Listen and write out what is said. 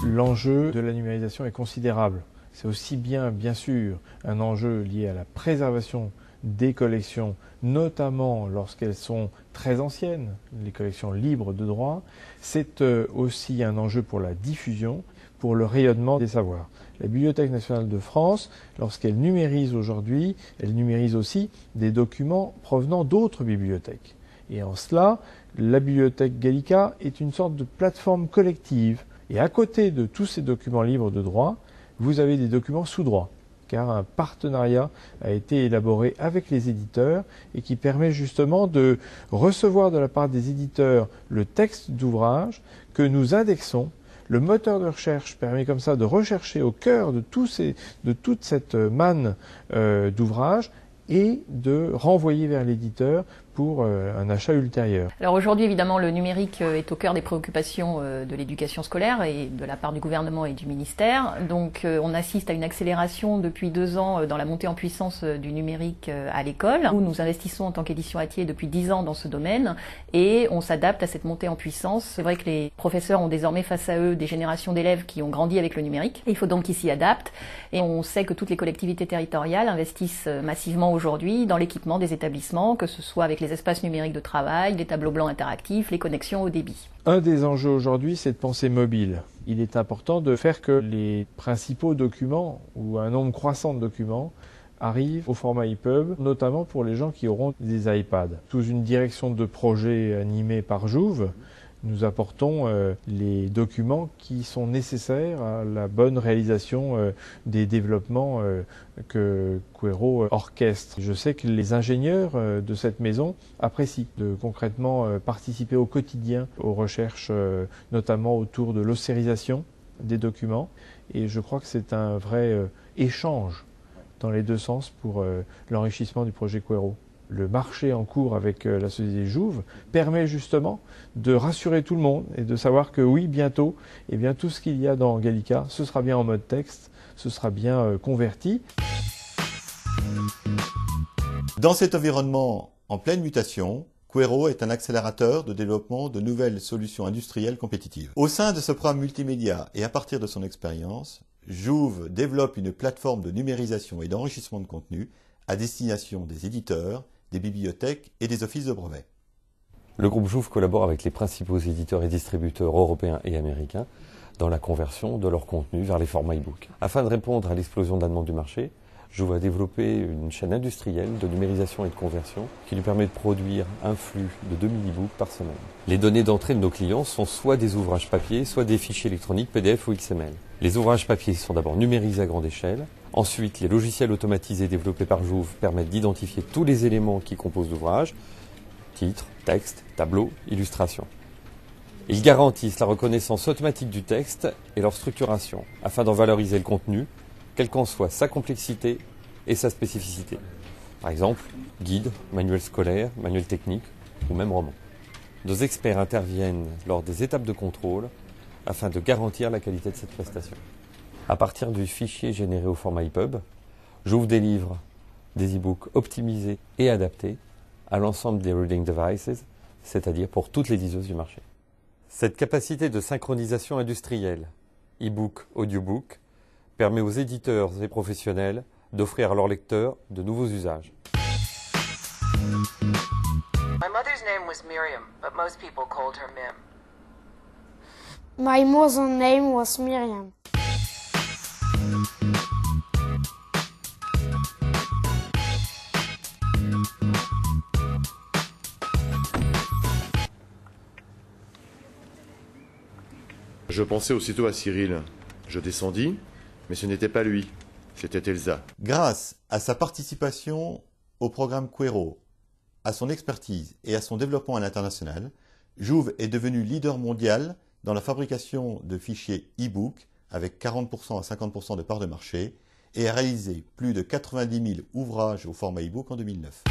L'enjeu de la numérisation est considérable. C'est aussi bien sûr, un enjeu lié à la préservation des collections, notamment lorsqu'elles sont très anciennes, les collections libres de droit. C'est aussi un enjeu pour la diffusion, pour le rayonnement des savoirs. La Bibliothèque nationale de France, lorsqu'elle numérise aujourd'hui, elle numérise aussi des documents provenant d'autres bibliothèques. Et en cela, la Bibliothèque Gallica est une sorte de plateforme collective. Et à côté de tous ces documents libres de droit, vous avez des documents sous droit, car un partenariat a été élaboré avec les éditeurs et qui permet justement de recevoir de la part des éditeurs le texte d'ouvrage que nous indexons. Le moteur de recherche permet comme ça de rechercher au cœur de toute cette manne d'ouvrages et de renvoyer vers l'éditeur pour un achat ultérieur. Alors aujourd'hui, évidemment, le numérique est au cœur des préoccupations de l'éducation scolaire et de la part du gouvernement et du ministère. Donc on assiste à une accélération depuis 2 ans dans la montée en puissance du numérique à l'école, où nous investissons en tant qu'édition Hatier depuis 10 ans dans ce domaine et on s'adapte à cette montée en puissance. C'est vrai que les professeurs ont désormais face à eux des générations d'élèves qui ont grandi avec le numérique. Il faut donc qu'ils s'y adaptent et on sait que toutes les collectivités territoriales investissent massivement aujourd'hui dans l'équipement des établissements, que ce soit avec les espaces numériques de travail, les tableaux blancs interactifs, les connexions au débit. Un des enjeux aujourd'hui, c'est de penser mobile. Il est important de faire que les principaux documents, ou un nombre croissant de documents, arrivent au format EPUB, notamment pour les gens qui auront des iPads. Sous une direction de projet animée par Jouve, nous apportons les documents qui sont nécessaires à la bonne réalisation des développements que Quero orchestre. Je sais que les ingénieurs de cette maison apprécient de concrètement participer au quotidien aux recherches, notamment autour de l'ossérisation des documents. Et je crois que c'est un vrai échange dans les deux sens pour l'enrichissement du projet Quero. Le marché en cours avec la société Jouve permet justement de rassurer tout le monde et de savoir que oui, bientôt, eh bien, tout ce qu'il y a dans Gallica, ce sera bien en mode texte, ce sera bien converti. Dans cet environnement en pleine mutation, Quero est un accélérateur de développement de nouvelles solutions industrielles compétitives. Au sein de ce programme multimédia et à partir de son expérience, Jouve développe une plateforme de numérisation et d'enrichissement de contenu à destination des éditeurs, des bibliothèques et des offices de brevets. Le groupe Jouve collabore avec les principaux éditeurs et distributeurs européens et américains dans la conversion de leur contenu vers les formats e-book. Afin de répondre à l'explosion de la demande du marché, Jouve a développé une chaîne industrielle de numérisation et de conversion qui lui permet de produire un flux de 2000 e-books par semaine. Les données d'entrée de nos clients sont soit des ouvrages papier, soit des fichiers électroniques PDF ou XML. Les ouvrages papier sont d'abord numérisés à grande échelle. Ensuite, les logiciels automatisés développés par Jouve permettent d'identifier tous les éléments qui composent l'ouvrage, titre, texte, tableau, illustration. Ils garantissent la reconnaissance automatique du texte et leur structuration, afin d'en valoriser le contenu, quelle qu'en soit sa complexité et sa spécificité. Par exemple, guide, manuel scolaire, manuel technique ou même roman. Nos experts interviennent lors des étapes de contrôle afin de garantir la qualité de cette prestation. À partir du fichier généré au format EPUB, Jouve délivre des e-books optimisés et adaptés à l'ensemble des reading devices, c'est-à-dire pour toutes les liseuses du marché. Cette capacité de synchronisation industrielle, e-book, audiobook, permet aux éditeurs et professionnels d'offrir à leurs lecteurs de nouveaux usages. My mother's name was Miriam, but most people called her Mim. My mother's name was Miriam. Je pensais aussitôt à Cyril. Je descendis, mais ce n'était pas lui, c'était Elsa. Grâce à sa participation au programme Quero, à son expertise et à son développement à l'international, Jouve est devenu leader mondial dans la fabrication de fichiers e-book avec 40% à 50% de part de marché et a réalisé plus de 90 000 ouvrages au format e-book en 2009.